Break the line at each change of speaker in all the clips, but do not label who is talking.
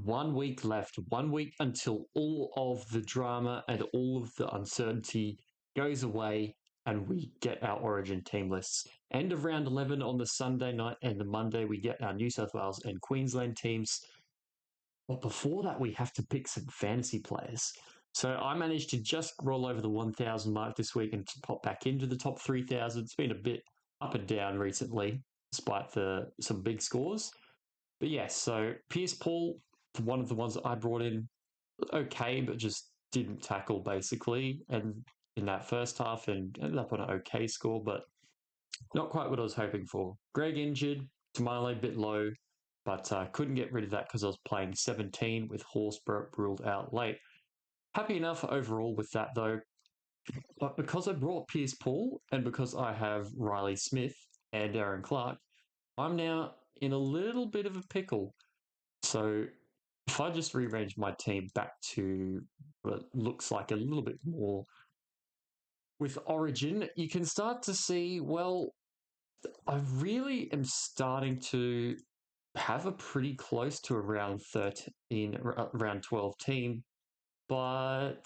1 week left, 1 week until all of the drama and all of the uncertainty goes away and we get our Origin team lists. End of round 11 on the Sunday night, and the Monday we get our New South Wales and Queensland teams. But before that, we have to pick some fantasy players. So I managed to just roll over the 1,000 mark this week and pop back into the top 3,000. It's been a bit up and down recently, despite some big scores. But yes, so Pierce Paul, one of the ones that I brought in, okay, but just didn't tackle basically, and in that first half, and ended up on an okay score, but not quite what I was hoping for. Greg injured, Tamale a bit low, but couldn't get rid of that because I was playing 17 with Horsburgh ruled out late. Happy enough overall with that though. But because I brought Pierce Paul and because I have Riley Smith and Aaron Clark, I'm now in a little bit of a pickle. So if I just rearrange my team back to what looks like a little bit more with Origin, you can start to see, well, I really am starting to have a pretty close to around 13, around 12 team, but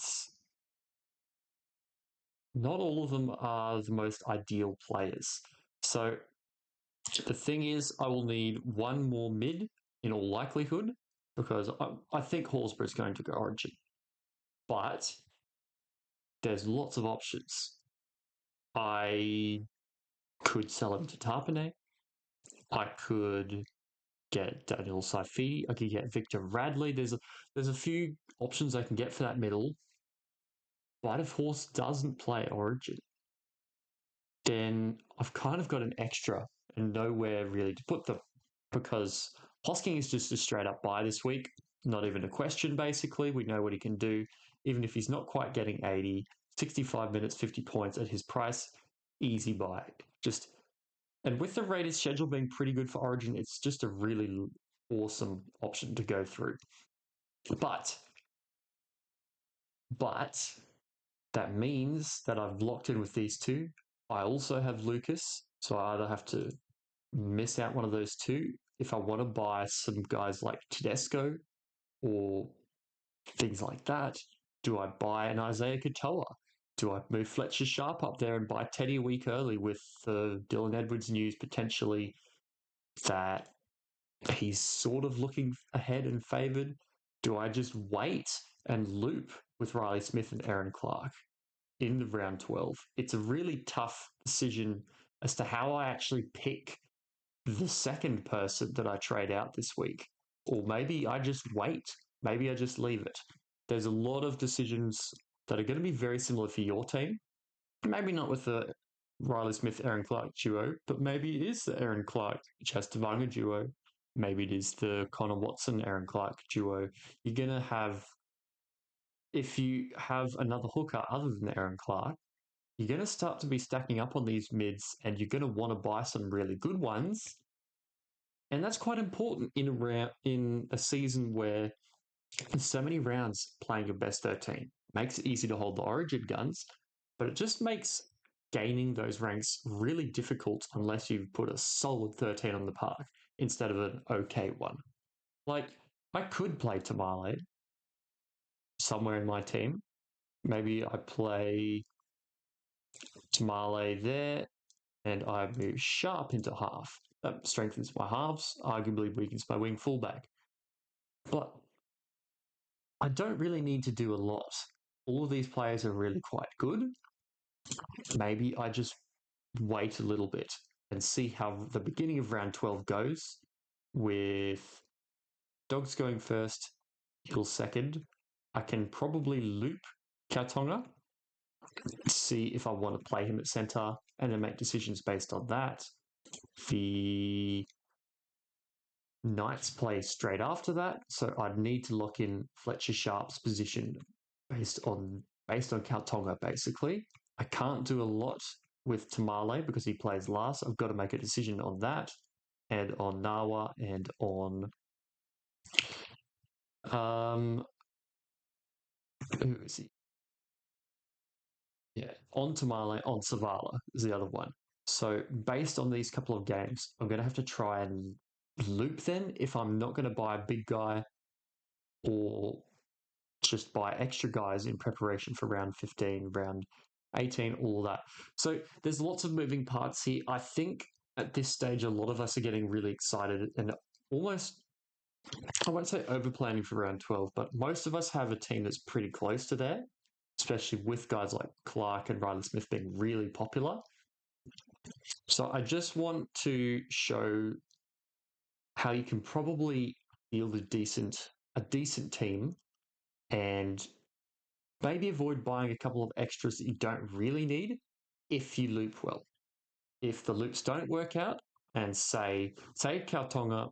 not all of them are the most ideal players. So the thing is, I will need one more mid in all likelihood because I think Horsburgh is going to go Origin. But there's lots of options. I could sell him to Tarpanay. I could get Daniel Saifidi. I could get Victor Radley. There's a few options I can get for that middle. But if Horse doesn't play Origin, then I've kind of got an extra and nowhere really to put them because Hosking is just a straight up buy this week. Not even a question, basically. We know what he can do. Even if he's not quite getting 80, 65 minutes, 50 points at his price, easy buy. And with the Raiders schedule being pretty good for Origin, it's just a really awesome option to go through. But that means that I've locked in with these two. I also have Lucas, so I either have to miss out one of those two if I want to buy some guys like Tedesco or things like that. Do I buy an Isaiah Katoa? Do I move Fletcher Sharp up there and buy Teddy a week early with the Dylan Edwards news potentially that he's sort of looking ahead and favoured? Do I just wait and loop with Riley Smith and Aaron Clark in the round 12? It's a really tough decision as to how I actually pick the second person that I trade out this week. Or maybe I just wait. Maybe I just leave it. There's a lot of decisions that are going to be very similar for your team. Maybe not with the Riley Smith, Aaron Clark duo, but maybe it is the Aaron Clark, Chastavanga duo. Maybe it is the Connor Watson, Aaron Clark duo. You're going to have, if you have another hooker other than Aaron Clark, you're going to start to be stacking up on these mids and you're going to want to buy some really good ones. And that's quite important in a season where there's so many rounds playing your best 13. Makes it easy to hold the Origin guns, but it just makes gaining those ranks really difficult unless you put a solid 13 on the park instead of an okay one. Like, I could play Tamale somewhere in my team. Maybe I play Tamale there and I move Sharp into half. That strengthens my halves, arguably weakens my wing fullback. But I don't really need to do a lot. All of these players are really quite good. Maybe I just wait a little bit and see how the beginning of round 12 goes with Dogs going first, Eagles second. I can probably loop Tonga, see if I want to play him at centre, and then make decisions based on that. The Knights play straight after that, so I'd need to lock in Fletcher Sharp's position based on Tonga, basically. I can't do a lot with Tamale because he plays last. I've got to make a decision on that and on Nawa and on who is he? Yeah, on Tamale, on Savala is the other one. So based on these couple of games, I'm going to have to try and loop then if I'm not going to buy a big guy or just buy extra guys in preparation for round 15, round 18, all of that. So there's lots of moving parts here. I think at this stage, a lot of us are getting really excited and almost, I won't say over planning for round 12, but most of us have a team that's pretty close to there, especially with guys like Clark and Riley Smith being really popular. So I just want to show how you can probably field a decent team and maybe avoid buying a couple of extras that you don't really need if you loop well. If the loops don't work out and say Tonga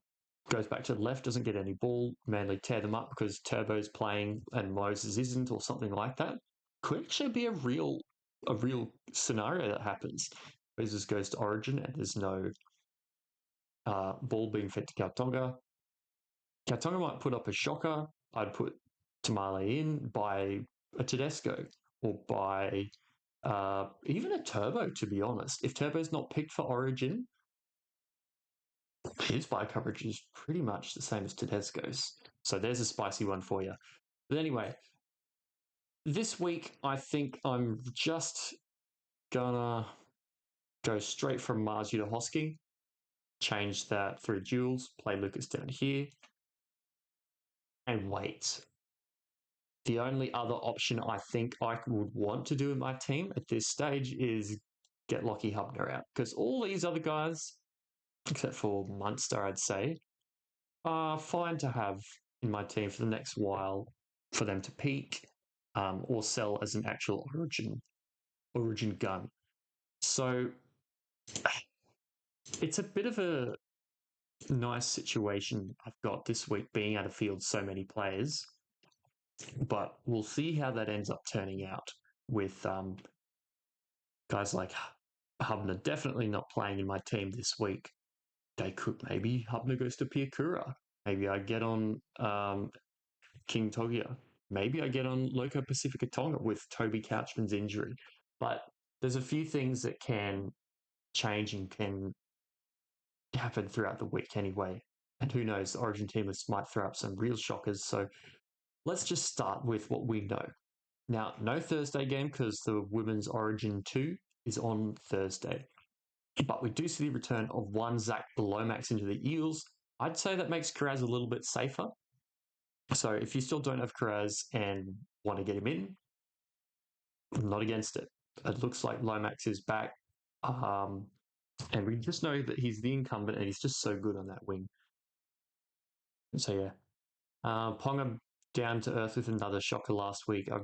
goes back to the left, doesn't get any ball, Manly tear them up because Turbo's playing and Moses isn't or something like that, could actually be a real scenario that happens. Moses goes to Origin and there's no ball being fed to Tonga. Tonga might put up a shocker. I'd put Tamale in, buy a Tedesco or buy even a Turbo, to be honest. If Turbo's not picked for Origin, his buy coverage is pretty much the same as Tedesco's. So there's a spicy one for you. But anyway, this week I think I'm just gonna go straight from Marzu to Hosking, change that through duels, play Lucas down here, and wait. The only other option I think I would want to do in my team at this stage is get Lockie Hubner out, because all these other guys, except for Munster, I'd say, are fine to have in my team for the next while for them to peak or sell as an actual origin gun. So it's a bit of a nice situation I've got this week being able to field so many players, but we'll see how that ends up turning out with guys like Hubner definitely not playing in my team this week. They could, maybe Hubner goes to Piakura. Maybe I get on King Togia. Maybe I get on Loco Pacifica Tonga with Toby Couchman's injury. But there's a few things that can change and can happen throughout the week anyway. And who knows, the Origin teamers might throw up some real shockers. So let's just start with what we know. Now, no Thursday game because the Women's Origin 2 is on Thursday. But we do see the return of one Zach Lomax into the Eels. I'd say that makes Kiraz a little bit safer. So if you still don't have Kiraz and want to get him in, I'm not against it. It looks like Lomax is back. And we just know that he's the incumbent and he's just so good on that wing. So yeah. Ponga down to earth with another shocker last week. I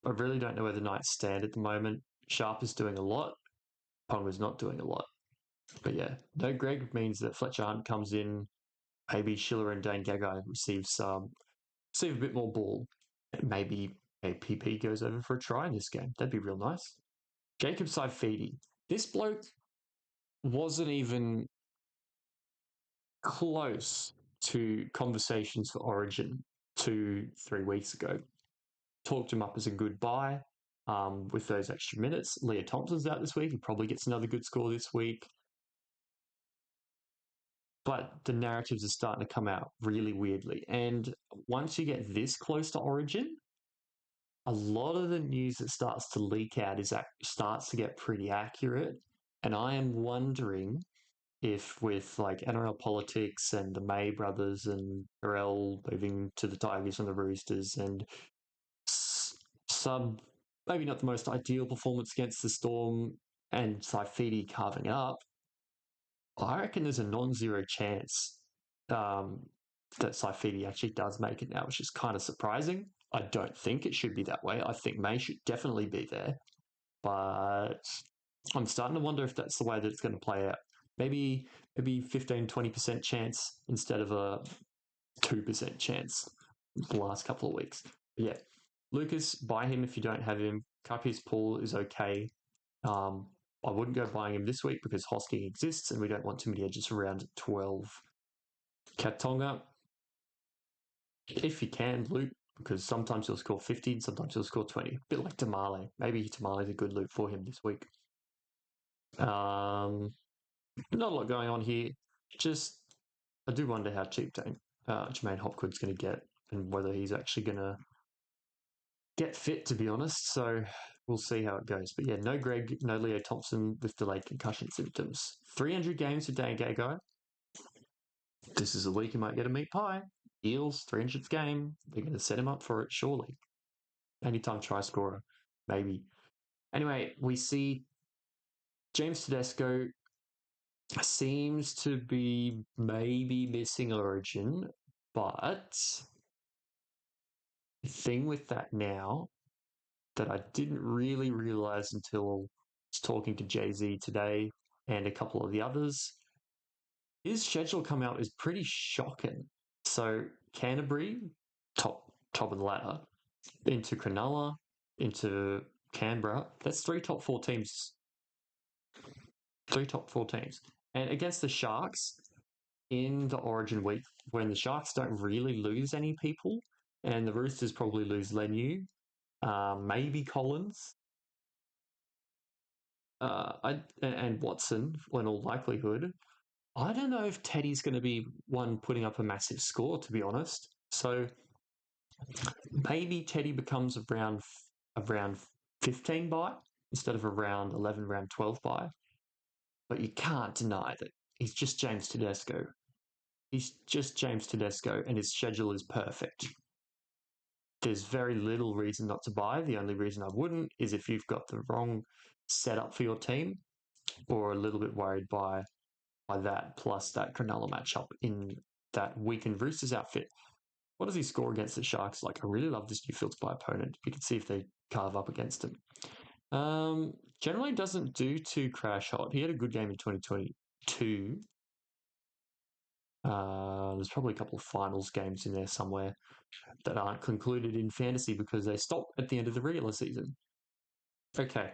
really don't know where the Knights stand at the moment. Sharp is doing a lot. Ponga's not doing a lot. But yeah, no Greg means that Fletcher Hunt comes in. Maybe Schiller and Dane Gagai receive a bit more ball. Maybe APP goes over for a try in this game. That'd be real nice. Jacob Saifidi. This bloke wasn't even close to conversations for Origin 2-3 weeks ago. Talked him up as a good buy with those extra minutes. Leah Thompson's out this week. He probably gets another good score this week. But the narratives are starting to come out really weirdly. And once you get this close to Origin, a lot of the news that starts to leak out starts to get pretty accurate. And I am wondering if with like NRL politics and the May brothers and NRL moving to the Tigers and the Roosters and maybe not the most ideal performance against the Storm and Saifidi carving up, I reckon there's a non-zero chance that Saifidi actually does make it now, which is kind of surprising. I don't think it should be that way. I think May should definitely be there. But I'm starting to wonder if that's the way that it's going to play out. Maybe 15, 20% chance instead of a 2% chance the last couple of weeks. But yeah, Lucas, buy him if you don't have him. Cuppies pool is okay. I wouldn't go buying him this week because Hosking exists and we don't want too many edges around 12. Katonga, if you can, loop, because sometimes he'll score 50 and sometimes he'll score 20. A bit like Tamale. Maybe Tamale's a good loop for him this week. Not a lot going on here. Just, I do wonder how cheap Jermaine Hopgood's going to get and whether he's actually going to get fit, to be honest. So we'll see how it goes. But yeah, no Greg, no Leo Thompson with delayed concussion symptoms. 300 games for Dan Gagai. This is a week he might get a meat pie. Eels, 300th game. They're going to set him up for it, surely. Anytime try scorer, maybe. Anyway, we see James Tedesco seems to be maybe missing Origin, but the thing with that now that I didn't really realise until I was talking to Jay-Z today and a couple of the others, his schedule come out is pretty shocking. So Canterbury, top of the ladder, into Cronulla, into Canberra. That's 3 top 4 teams. 3 top 4 teams. And against the Sharks in the Origin week, when the Sharks don't really lose any people, and the Roosters probably lose Leniu, maybe Collins, and Watson, in all likelihood. I don't know if Teddy's going to be one putting up a massive score, to be honest. So maybe Teddy becomes a round 15 bye instead of a round 11, round 12 bye. But you can't deny that he's just James Tedesco. He's just James Tedesco, and his schedule is perfect. There's very little reason not to buy. The only reason I wouldn't is if you've got the wrong setup for your team or a little bit worried by that, plus that Cronulla matchup in that weakened Roosters outfit. What does he score against the Sharks? Like, I really love this new filter by opponent. You can see if they carve up against him. Generally doesn't do too crash hot. He had a good game in 2022. There's probably a couple of finals games in there somewhere that aren't concluded in fantasy because they stop at the end of the regular season. Okay.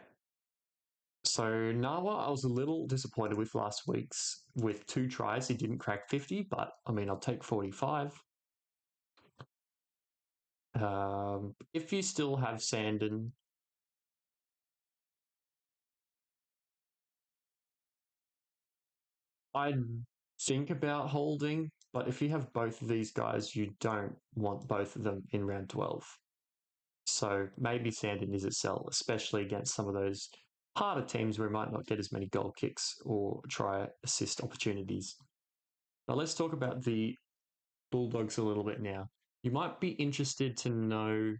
So Nawa, I was a little disappointed with last week's. With 2 tries, he didn't crack 50, but I mean, I'll take 45. If you still have Sandon, I'd think about holding, but if you have both of these guys, you don't want both of them in round 12. So maybe Sandon is a sell, especially against some of those harder teams where he might not get as many goal kicks or try assist opportunities. Now let's talk about the Bulldogs a little bit now. You might be interested to know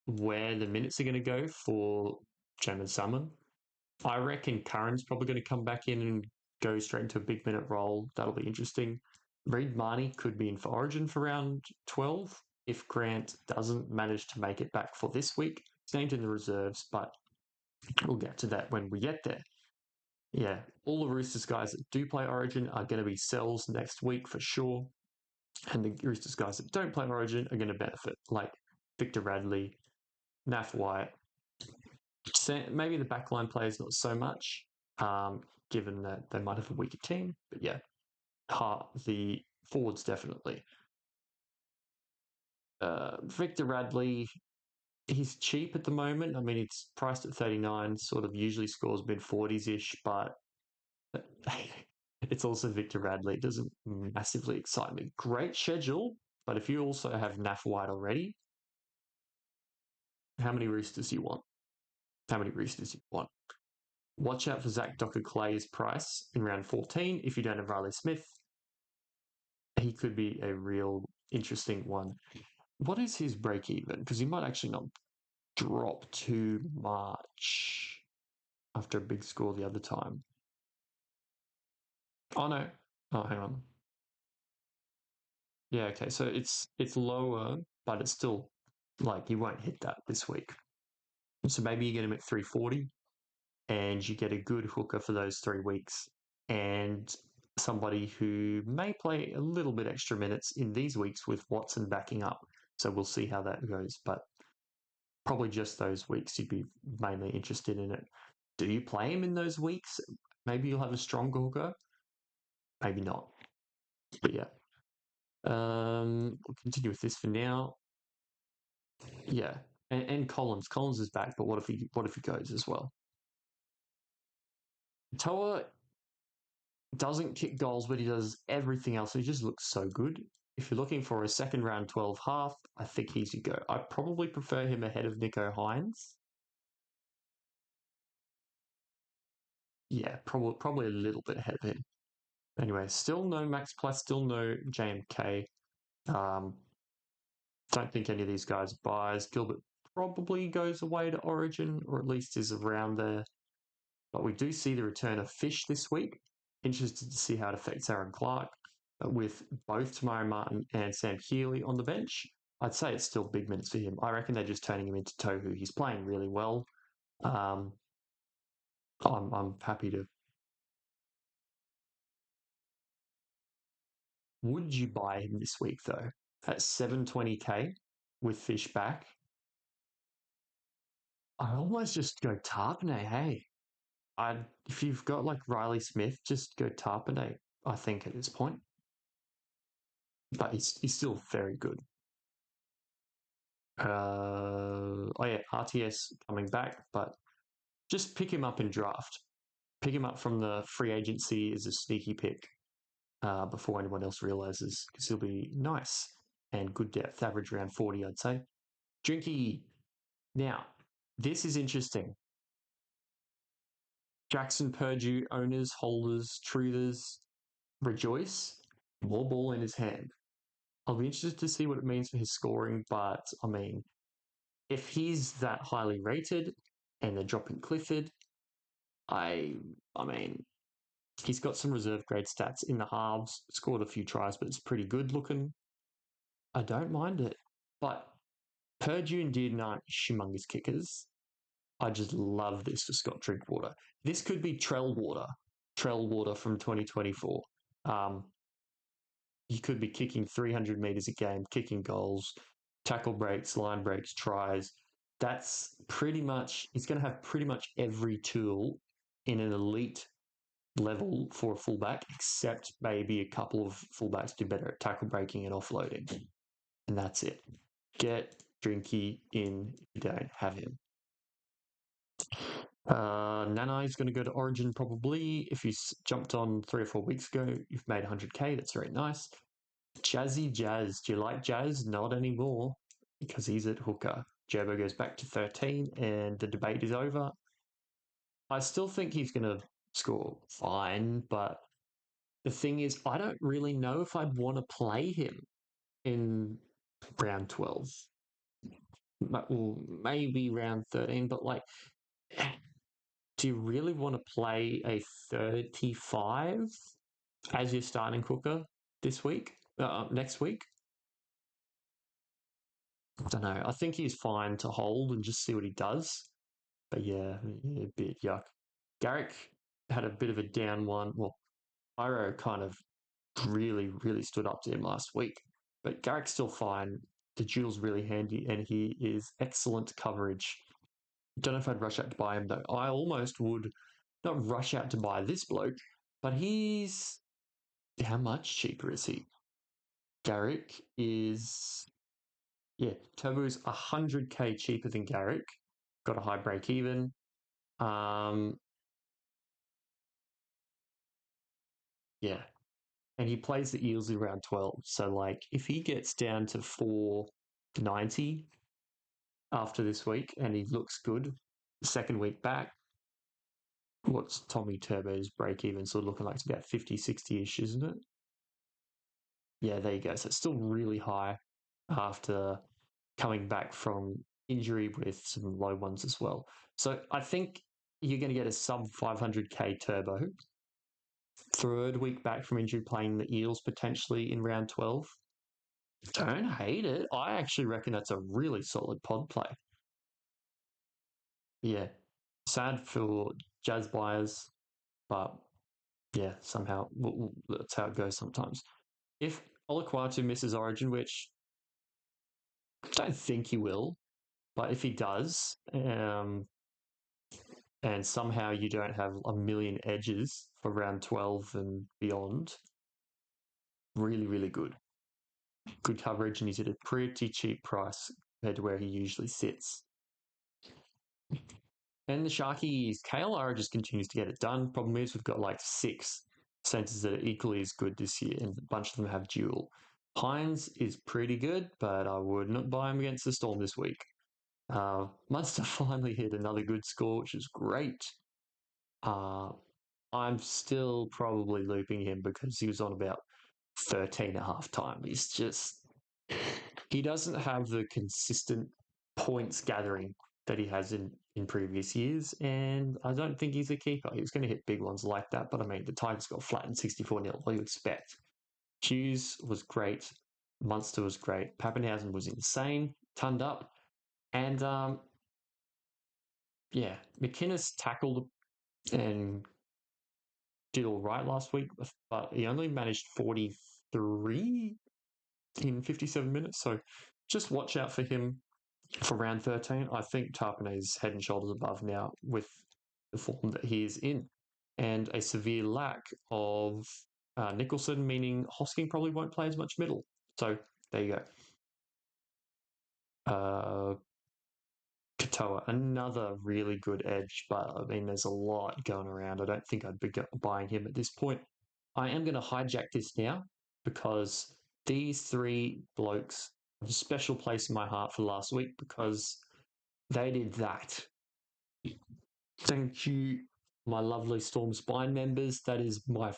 where the minutes are going to go for Jamin Salmon. I reckon Curran's probably going to come back in and go straight into a big minute role. That'll be interesting. Reid Marnie could be in for Origin for round 12 if Grant doesn't manage to make it back for this week. He's named in the reserves, but we'll get to that when we get there. Yeah, all the Roosters guys that do play Origin are going to be sells next week for sure. And the Roosters guys that don't play Origin are going to benefit, like Victor Radley, Naf White. Maybe the backline players not so much, given that they might have a weaker team. But yeah, the forwards definitely. Victor Radley, he's cheap at the moment. I mean, it's priced at 39, sort of usually scores mid-40s-ish, but it's also Victor Radley. It doesn't massively excite me. Great schedule, but if you also have Naf White already, how many Roosters do you want? How many Roosters do you want? Watch out for Zach Docker-Clay's price in round 14 if you don't have Riley Smith. He could be a real interesting one. What is his break even? Because he might actually not drop too much after a big score the other time. Oh, no. Oh, hang on. Yeah, okay. So it's lower, but it's still like you won't hit that this week. So maybe you get him at 340 and you get a good hooker for those 3 weeks and somebody who may play a little bit extra minutes in these weeks with Watson backing up. So we'll see how that goes. But probably just those weeks you'd be mainly interested in it. Do you play him in those weeks? Maybe you'll have a stronger hooker. Maybe not. But yeah. We'll continue with this for now. Yeah. And Collins. Collins is back, but what if he goes as well? Toa doesn't kick goals, but he does everything else. He just looks so good. if you're looking for a second round 12 half, I think he's your go. I probably prefer him ahead of Nico Hines. Yeah, probably a little bit ahead of him. Anyway, still no Max Plus, still no JMK. Don't think any of these guys buys. Gilbert probably goes away to Origin, or at least is around there. But we do see the return of Fish this week. Interested to see how it affects Aaron Clark. With both Tamari Martin and Sam Healy on the bench, I'd say it's still big minutes for him. I reckon they're just turning him into Tohu. He's playing really well. I'm happy to. Would you buy him this week though? At 720k with Fish back, I almost just go Tarpanay. Hey, if you've got like Riley Smith, just go Tarpanay. I think at this point, but he's still very good. Oh yeah, RTS coming back, but just pick him up in draft. Pick him up from the free agency as a sneaky pick before anyone else realizes, because he'll be nice and good depth, average around 40, I'd say. Drinky. Now, this is interesting. Jackson Purdue owners, holders, truthers rejoice. More ball in his hand. I'll be interested to see what it means for his scoring, but I mean, if he's that highly rated and they're dropping Clifford, I mean, he's got some reserve grade stats in the halves, scored a few tries, but it's pretty good looking. I don't mind it. But Purdue and Dearden aren't humongous kickers. I just love this for Scott Drinkwater. This could be Trell Water from 2024. He could be kicking 300 meters a game, kicking goals, tackle breaks, line breaks, tries. That's pretty much, he's going to have pretty much every tool in an elite level for a fullback, except maybe a couple of fullbacks do better at tackle breaking and offloading. And that's it. Get Drinky in if you don't have him. Nanai's going to go to Origin probably. If you jumped on 3 or 4 weeks ago, you've made 100k. That's very nice. Jazzy Jazz. Do you like Jazz? Not anymore, because he's at hooker. Gerbo goes back to 13 and the debate is over. I still think he's going to score fine, but the thing is, I don't really know if I'd want to play him in round 12. Well, maybe round 13, but like, do you really want to play a 35 as your starting hooker this week? Next week? I don't know. I think he's fine to hold and just see what he does. But yeah, a bit yuck. Garrick had a bit of a down one. Well, Iro kind of really, really stood up to him last week. But Garrick's still fine. The duel's really handy, and he is excellent coverage. Don't know if I'd rush out to buy him, though. I almost would not rush out to buy this bloke, but he's... How much cheaper is he? Garrick is... Yeah, Turbo's 100k cheaper than Garrick. Got a high break even. Yeah. And he plays the Eels in round 12. So, like, if he gets down to 490 after this week and he looks good, second week back, what's Tommy Turbo's break even sort of looking like? It's about 50, 60 ish, isn't it? Yeah, there you go. So it's still really high after coming back from injury with some low ones as well. So I think you're going to get a sub 500k Turbo. Third week back from injury, playing the Eels potentially in round 12. Don't hate it. I actually reckon that's a really solid pod play. Yeah. Sad for Jazz buyers, but yeah, somehow that's how it goes sometimes. If Olaquatu misses Origin, which I don't think he will, but if he does, and somehow you don't have a million edges for round 12 and beyond, really, really good. Good coverage, and he's at a pretty cheap price compared to where he usually sits. And the Sharkies, KLR just continues to get it done. Problem is, we've got like 6 centres that are equally as good this year, and a bunch of them have dual. Hines is pretty good, but I would not buy him against the Storm this week. Munster finally hit another good score, which is great. I'm still probably looping him because he was on about 13 at half time. He's just, he doesn't have the consistent points gathering that he has in previous years. And I don't think he's a keeper. He was going to hit big ones like that. But I mean, the Tigers got flattened 64-0. What do you expect? Hughes was great. Munster was great. Papenhuyzen was insane, turned up. And yeah, McInnes tackled and did all right last week, but he only managed 43 in 57 minutes. So just watch out for him for round 13. I think Tarpanay is head and shoulders above now with the form that he is in, and a severe lack of Nicholson, meaning Hosking probably won't play as much middle. So there you go. Katoa, another really good edge, but I mean, there's a lot going around. I don't think I'd be buying him at this point. I am going to hijack this now because these three blokes have a special place in my heart for last week because they did that. Thank you, my lovely Storm Spine members. That is by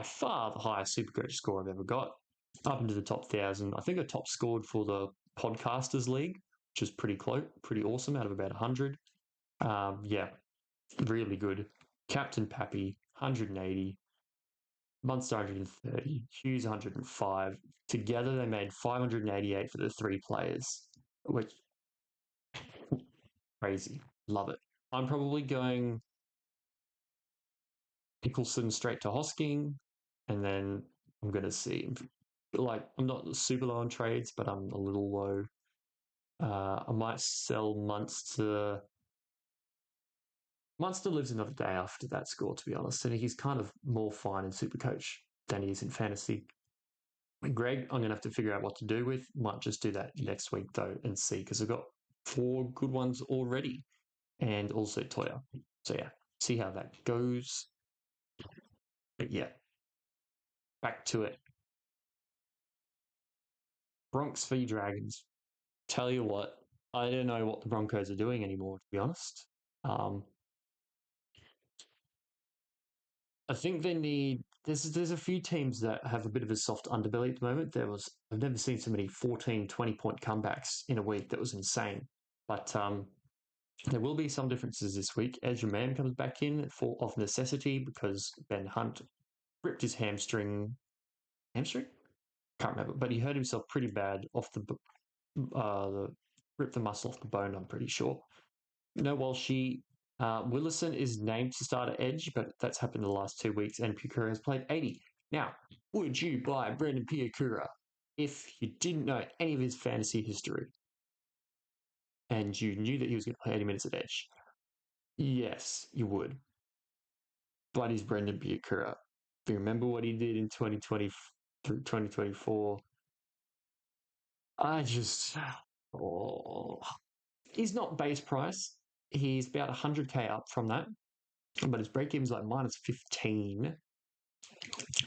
far the highest Supercoach score I've ever got, up into the top 1,000. I think I top scored for the Podcasters League, which is pretty close, pretty awesome, out of about 100. Yeah, really good. Captain Pappy, 180. Munster 130, Hughes 105. Together they made 588 for the three players, which crazy. Love it. I'm probably going Nicholson straight to Hosking, and then I'm going to see. Like, I'm not super low on trades, but I'm a little low. I might sell Munster. Munster lives another day after that score, to be honest, and he's kind of more fine in Supercoach than he is in fantasy. Greg, I'm going to have to figure out what to do with. Might just do that next week, though, and see, because I've got 4 good ones already, and also Toya. So, yeah, see how that goes. But, yeah, back to it. Bronx v Dragons. Tell you what, I don't know what the Broncos are doing anymore, to be honest. I think they need. There's a few teams that have a bit of a soft underbelly at the moment. I've never seen so many 14, 20-point comebacks in a week. That was insane. But there will be some differences this week. Ezra Mann comes back in of necessity because Ben Hunt ripped his hamstring. Hamstring? Can't remember, but he hurt himself pretty bad off ripped the muscle off the bone. I'm pretty sure. Walshy. Willison is named to start at edge, but that's happened the last 2 weeks, and Piakura has played 80. Now, would you buy Brendan Piakura if you didn't know any of his fantasy history and you knew that he was going to play 80 minutes at edge? Yes, you would. But he's Brendan Piakura. If you remember what he did in 2020 through 2024, he's not base price. He's about 100k up from that, but his break even is like minus 15.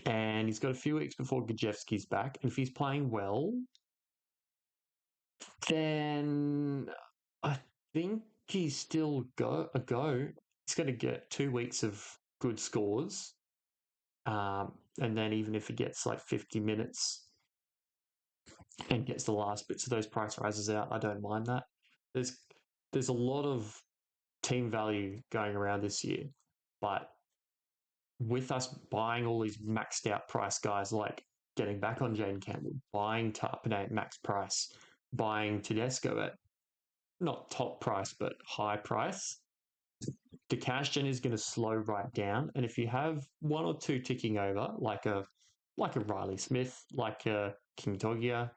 And he's got a few weeks before Gajewski's back. And if he's playing well, then I think he's still a go. He's going to get 2 weeks of good scores. And then even if he gets like 50 minutes and gets the last bits of those price rises out, I don't mind that. There's a lot of team value going around this year, but with us buying all these maxed out price guys, like getting back on Jane Campbell, buying Tarpanay at max price, buying Tedesco at not top price, but high price, the cash gen is going to slow right down. And if you have 1 or 2 ticking over, like a Riley Smith, like a King Togia,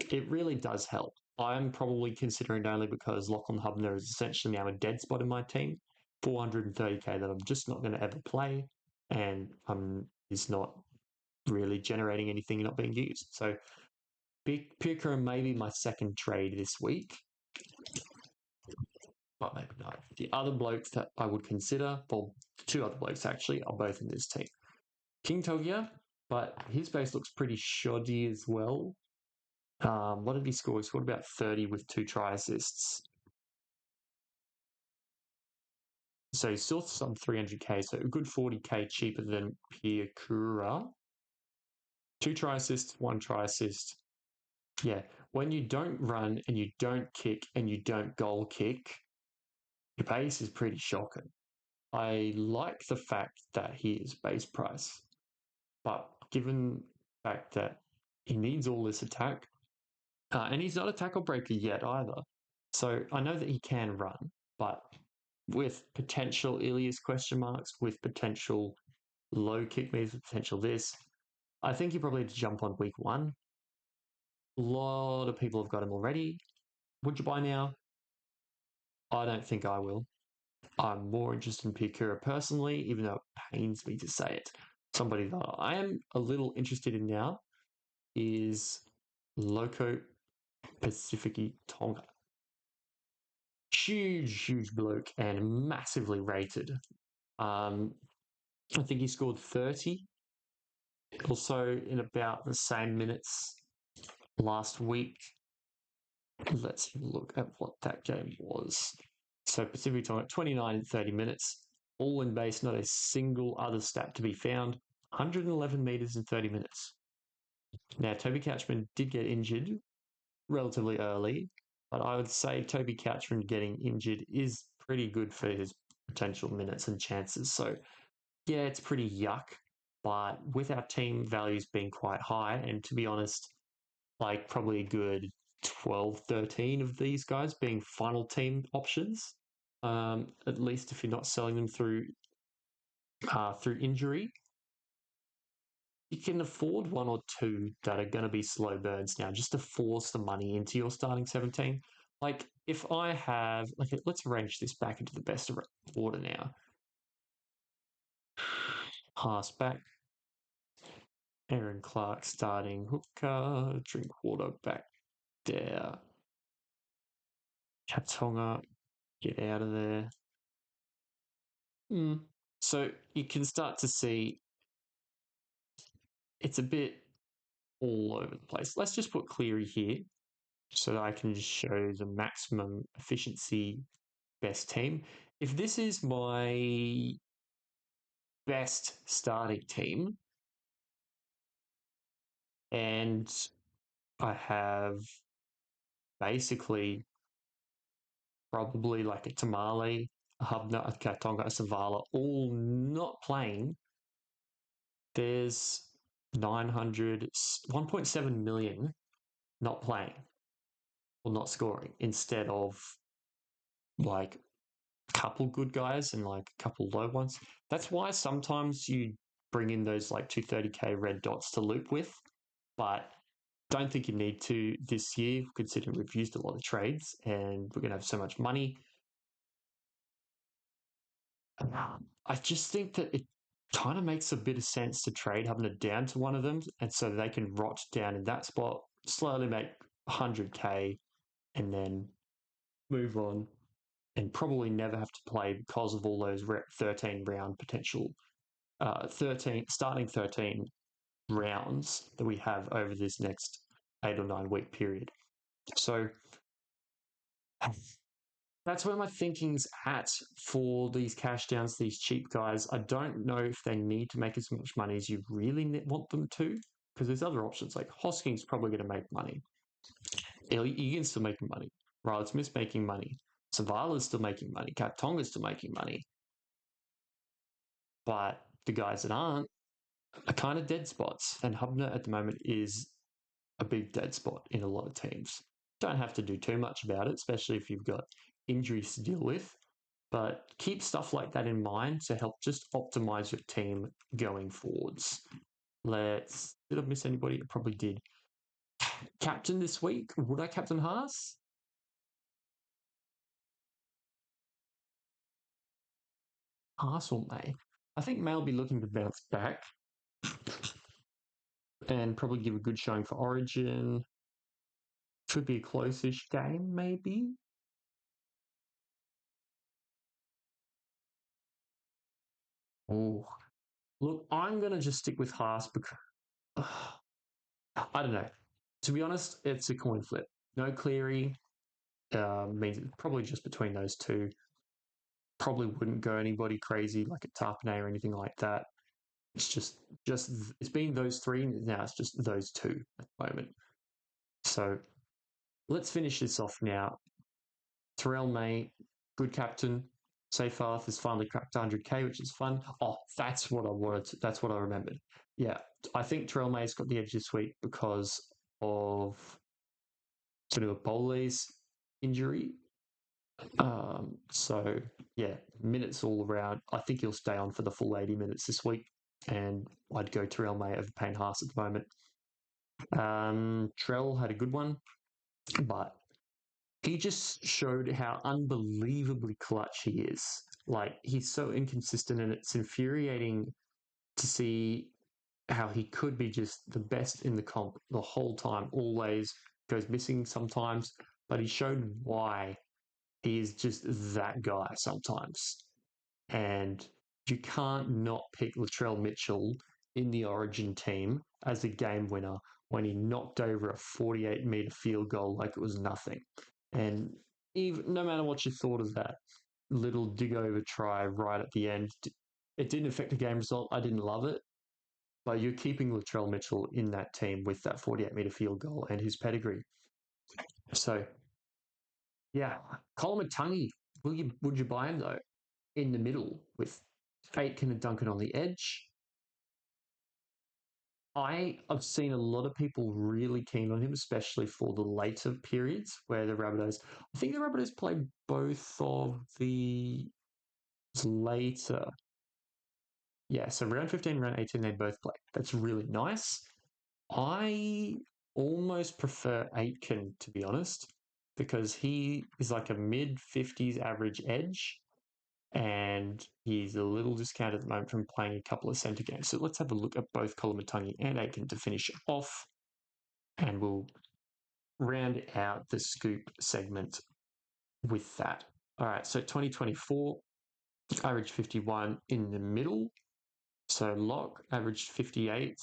it really does help. I'm probably considering it only because Lachlan Hubner is essentially now a dead spot in my team. 430k that I'm just not going to ever play, and is not really generating anything not being used. So Picker may be my second trade this week, but maybe not. The other blokes that I would consider, well, 2 other blokes actually, are both in this team. King Togia, but his base looks pretty shoddy as well. What did he score? He scored about 30 with 2 try assists. So he's still some 300k, so a good 40k cheaper than Piakura. 2 try assists, 1 try assist. Yeah, when you don't run and you don't kick and you don't goal kick, your base is pretty shocking. I like the fact that he is base price, but given the fact that he needs all this attack, and he's not a tackle breaker yet either. So I know that he can run, but with potential Ilias question marks, with potential low kick means, with potential this, I think you probably need to jump on week 1. A lot of people have got him already. Would you buy now? I don't think I will. I'm more interested in Piakura personally, even though it pains me to say it. Somebody that I am a little interested in now is Loco Pacifici Tonga. Huge bloke and massively rated. I think he scored 30 also in about the same minutes last week. Let's look at what that game was. So Pacific Tonga, 29 in 30 minutes, all in base, not a single other stat to be found. 111 metres in 30 minutes. Now, Toby Couchman did get injured relatively early, but I would say Toby Couchman getting injured is pretty good for his potential minutes and chances. So, yeah, it's pretty yuck. But with our team values being quite high, and to be honest, like probably a good 12, 13 of these guys being final team options, at least if you're not selling them through injury, you can afford 1 or 2 that are going to be slow burns now, just to force the money into your starting 17. Like if I have, like, let's arrange this back into the best of order now. Pass back. Aaron Clark starting hooker. Drinkwater back there. Katonga, get out of there. So you can start to see it's a bit all over the place. Let's just put Cleary here so that I can just show the maximum efficiency best team. If this is my best starting team and I have basically probably like a Tamale, a Hubner, a Katonga, a Savala, all not playing, there's 1.7 million not playing or not scoring instead of like a couple good guys and like a couple low ones. That's why sometimes you bring in those like 230k red dots to loop with, but don't think you need to this year, considering we've used a lot of trades and we're going to have so much money. I just think that it kind of makes a bit of sense to trade having it down to one of them, and so they can rot down in that spot, slowly make 100k, and then move on, and probably never have to play because of all those 13 round potential, 13 rounds that we have over this next 8 or 9 week period. So that's where my thinking's at for these cash downs, these cheap guys. I don't know if they need to make as much money as you really want them to, because there's other options. Like Hosking's probably going to make money. Egan's still making money. Riley Smith's making money. Savala's still making money. Tonga's still making money. But the guys that aren't are kind of dead spots. And Hubner at the moment is a big dead spot in a lot of teams. Don't have to do too much about it, especially if you've got injuries to deal with. But keep stuff like that in mind to help just optimize your team going forwards. Did I miss anybody? I probably did. Captain this week? Would I captain Haas? Haas or May? I think May will be looking to bounce back and probably give a good showing for Origin. Could be a close-ish game, maybe. Oh, look, I'm going to just stick with Haas I don't know. To be honest, it's a coin flip. No Cleary means it's probably just between those two. Probably wouldn't go anybody crazy like a Tarpanay or anything like that. It's just it's been those three. Now it's just those two at the moment. So let's finish this off now. Terrell May, good captain. Seyfarth has finally cracked 100k, which is fun. Oh, that's what I wanted. That's what I remembered. Yeah, I think Terrell May's got the edge this week because of Bole's injury. So yeah, minutes all around. I think he'll stay on for the full 80 minutes this week, and I'd go Terrell May over Payne Haas at the moment. Trell had a good one, but he just showed how unbelievably clutch he is. Like, he's so inconsistent, and it's infuriating to see how he could be just the best in the comp the whole time, always goes missing sometimes, but he showed why he is just that guy sometimes. And you can't not pick Latrell Mitchell in the Origin team as a game winner when he knocked over a 48-metre field goal like it was nothing. And even no matter what you thought of that little dig over try right at the end, it didn't affect the game result. I didn't love it. But you're keeping Latrell Mitchell in that team with that 48-metre field goal and his pedigree. So, yeah, Koloamatangi, would you buy him, though? In the middle with Aitken and Duncan on the edge. I've seen a lot of people really keen on him, especially for the later periods where the Rabbitohs, I think the Rabbitohs play both of the later. Yeah, so round 15, round 18, they both play. That's really nice. I almost prefer Aitken, to be honest, because he is like a mid-50s average edge, and he's a little discounted at the moment from playing a couple of centre games. So let's have a look at both Koloamatangi and Aitken to finish off, and we'll round out the scoop segment with that. All right, so 2024, average 51 in the middle. So Lock averaged 58,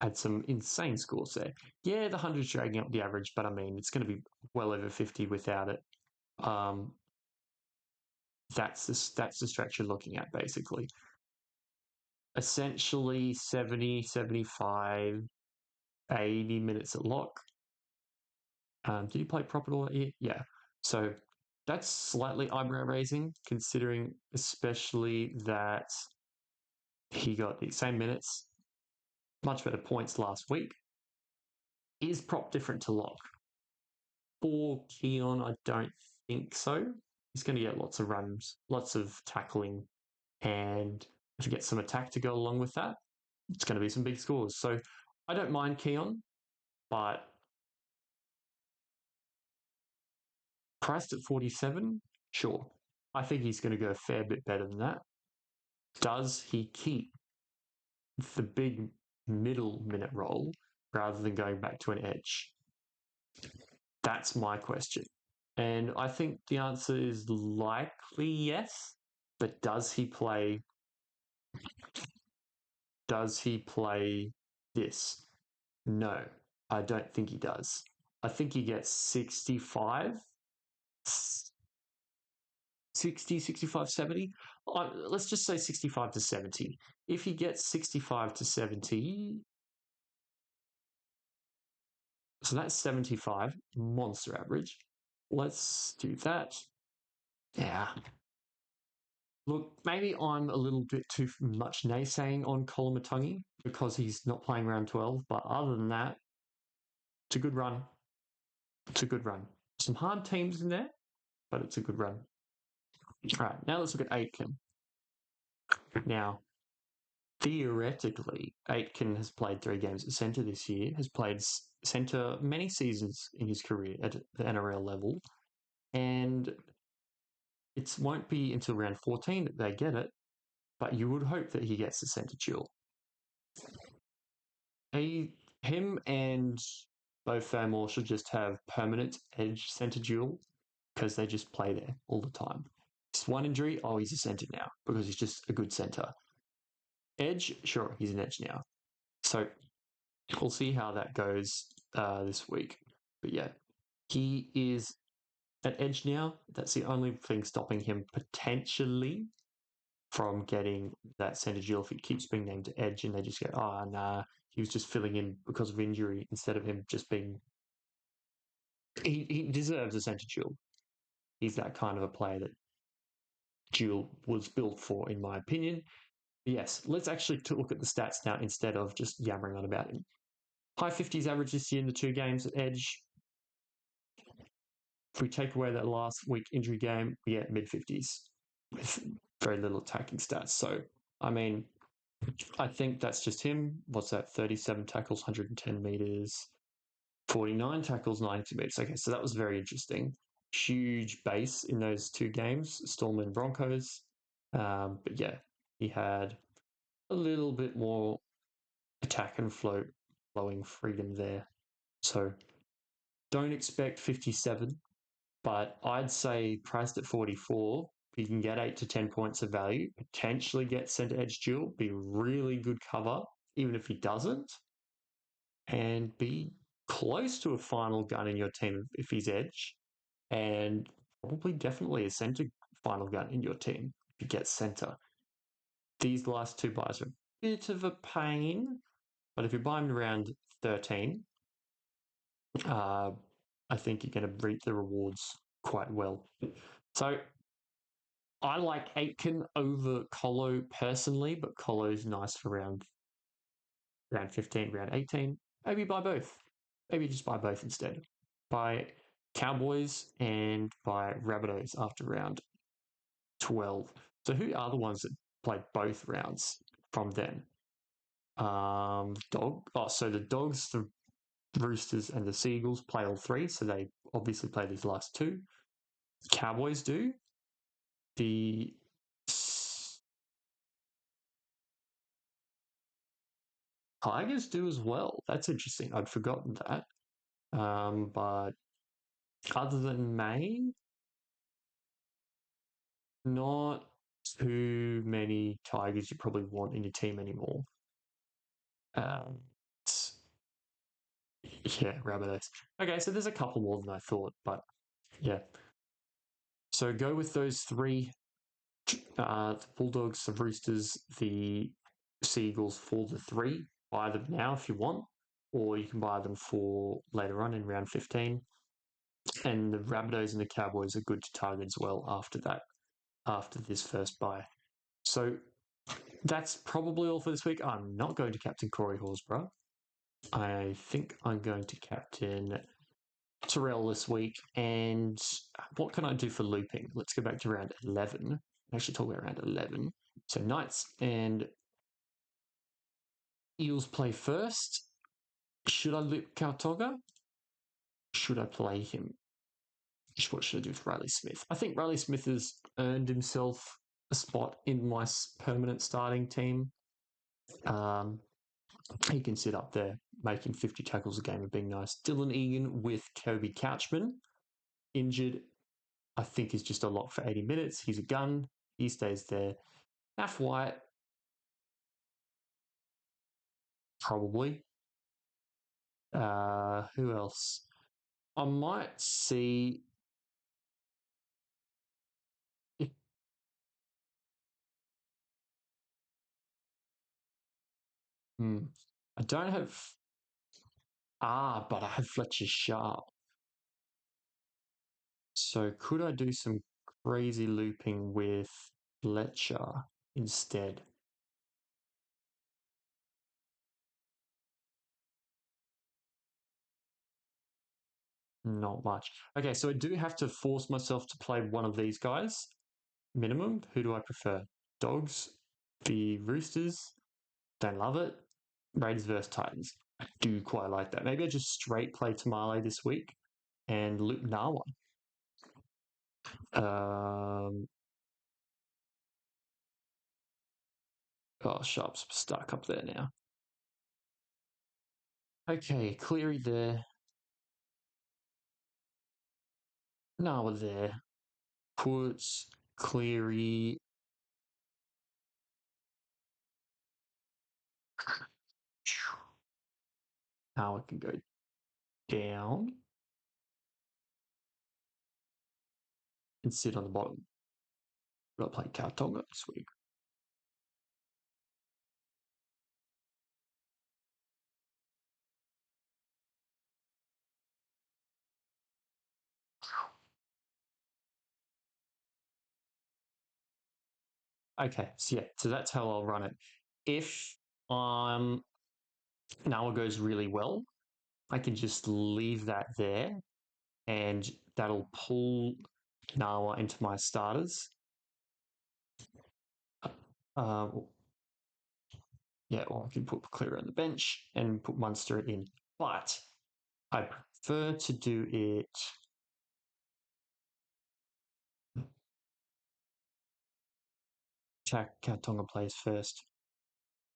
had some insane scores there. Yeah, the 100's dragging up the average, but I mean, it's going to be well over 50 without it. That's the stretch you're looking at, basically. Essentially 70, 75, 80 minutes at lock. Did he play proper all that year? Yeah. So that's slightly eyebrow raising, considering especially that he got the same minutes, much better points last week. Is prop different to lock? For Keaon, I don't think so. He's going to get lots of runs, lots of tackling, and if you get some attack to go along with that, it's going to be some big scores. So I don't mind Keaon, but priced at 47, sure. I think he's going to go a fair bit better than that. Does he keep the big middle minute role rather than going back to an edge? That's my question. And I think the answer is likely yes, but does he play this? No, I don't think he does. I think he gets 65, 60, 65, 70. Let's just say 65 to 70. If he gets 65 to 70, so that's 75, monster average. Let's do that. Yeah. Look, maybe I'm a little bit too much naysaying on Koloamatangi because he's not playing round 12, but other than that, it's a good run. It's a good run. Some hard teams in there, but it's a good run. All right, now let's look at Aitken. Now, theoretically, Aitken has played 3 games at centre this year, has played centre many seasons in his career at the NRL level, and it won't be until round 14 that they get it, but you would hope that he gets the centre duel. Him and Beau Fermor should just have permanent edge centre duel because they just play there all the time. Just one injury, oh, he's a centre now because he's just a good centre. Edge, sure, he's an edge now. So we'll see how that goes this week. But yeah, he is at edge now. That's the only thing stopping him potentially from getting that centre duel if he keeps being named to edge and they just go, oh, nah, he was just filling in because of injury instead of him just being. He deserves a centre duel. He's that kind of a player that duel was built for, in my opinion. Yes, let's actually look at the stats now instead of just yammering on about him. High 50s average this year in the 2 games at edge. If we take away that last week injury game, we get mid 50s with very little attacking stats. So, I mean, I think that's just him. What's that? 37 tackles, 110 meters, 49 tackles, 92 meters. Okay, so that was very interesting. Huge base in those 2 games, Storm and Broncos. But yeah, he had a little bit more attack and flowing freedom there. So don't expect 57, but I'd say priced at 44, you can get 8 to 10 points of value, potentially get centre edge duel, be really good cover, even if he doesn't, and be close to a final gun in your team if he's edge, and probably definitely a centre final gun in your team if he gets centre. These last 2 buys are a bit of a pain, but if you buy them around 13, I think you're going to reap the rewards quite well. So I like Aitken over Colo personally, but Colo's nice for round 15, round 18. Maybe buy both. Maybe just buy both instead. Buy Cowboys and buy Rabbitohs after round 12. So who are the ones that played both rounds from then? So the Dogs, the Roosters, and the Seagulls play all 3, so they obviously play these last 2. Cowboys do. The Tigers do as well. That's interesting. I'd forgotten that. But other than May, not too many Tigers you probably want in your team anymore. Um, yeah, Rabbitohs. Okay, so there's a couple more than I thought, but yeah. So go with those 3. The Bulldogs, the Roosters, the Seagulls for the 3. Buy them now if you want, or you can buy them for later on in round 15. And the Rabbitohs and the Cowboys are good to target as well after that, after this first buy. So that's probably all for this week. I'm not going to captain Corey Horsburgh. I think I'm going to captain Terrell this week. And what can I do for looping? Let's go back to round 11. Actually, talk about round 11. So Knights and Eels play first. Should I loop Tonga? Should I play him? What should I do with Riley Smith? I think Riley Smith has earned himself a spot in my permanent starting team. He can sit up there making 50 tackles a game and being nice. Dylan Egan with Kobe Couchman, injured, I think is just a lock for 80 minutes. He's a gun. He stays there. Half White, probably. Who else? I might see if I don't have but I have Fletcher Sharp. So could I do some crazy looping with Fletcher instead? Not much. Okay, so I do have to force myself to play one of these guys. Minimum. Who do I prefer? Dogs, the Roosters. Don't love it. Raiders versus Titans. I do quite like that. Maybe I just straight play Tamale this week and loop Nawa. Sharp's stuck up there now. Okay, Cleary there. Nawa there. Puts Cleary. Now I can go down and sit on the bottom. We'll play Tonga this week. Okay, so that's how I'll run it. If Noah goes really well, I can just leave that there, and that'll pull Noah into my starters. Or I can put Clear on the bench and put Munster in. But I prefer to do it. Tonga plays first.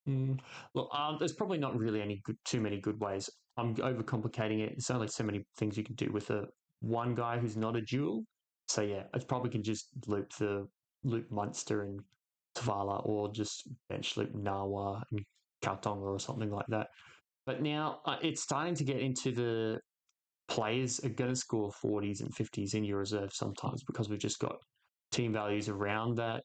Look, there's probably not really too many good ways. I'm overcomplicating it. There's only so many things you can do with one guy who's not a dual. So yeah, I probably can just loop Munster and Tavala, or just bench loop Nawa and Kautonga or something like that. But now it's starting to get into the players are going to score 40s and 50s in your reserve sometimes, because we've just got team values around that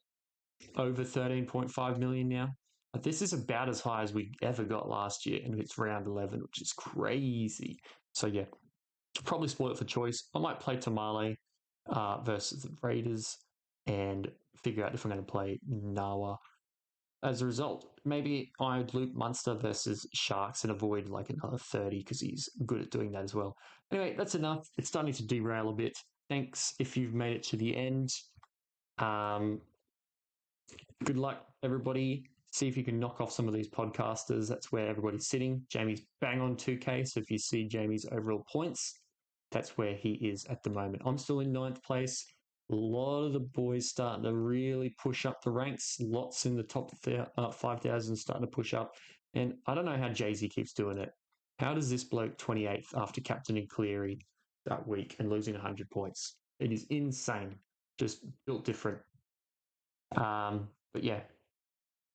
over 13.5 million now. But this is about as high as we ever got last year, and it's round 11, which is crazy. So yeah, probably spoil it for choice. I might play Tamale versus the Raiders and figure out if I'm going to play Nawa. As a result, maybe I'd loop Munster versus Sharks and avoid like another 30, because he's good at doing that as well. Anyway, that's enough. It's starting to derail a bit. Thanks if you've made it to the end. Good luck, everybody. See if you can knock off some of these podcasters. That's where everybody's sitting. Jamie's bang on 2K. So if you see Jamie's overall points, that's where he is at the moment. I'm still in 9th place. A lot of the boys starting to really push up the ranks. Lots in the top 5,000 starting to push up. And I don't know how Jay-Z keeps doing it. How does this bloke 28th after captaining Cleary that week and losing 100 points? It is insane. Just built different. But yeah,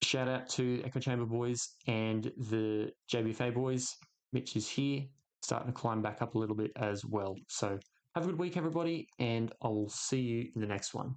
shout out to Echo Chamber boys and the JBFA boys. Mitch is here, starting to climb back up a little bit as well. So have a good week, everybody, and I'll see you in the next one.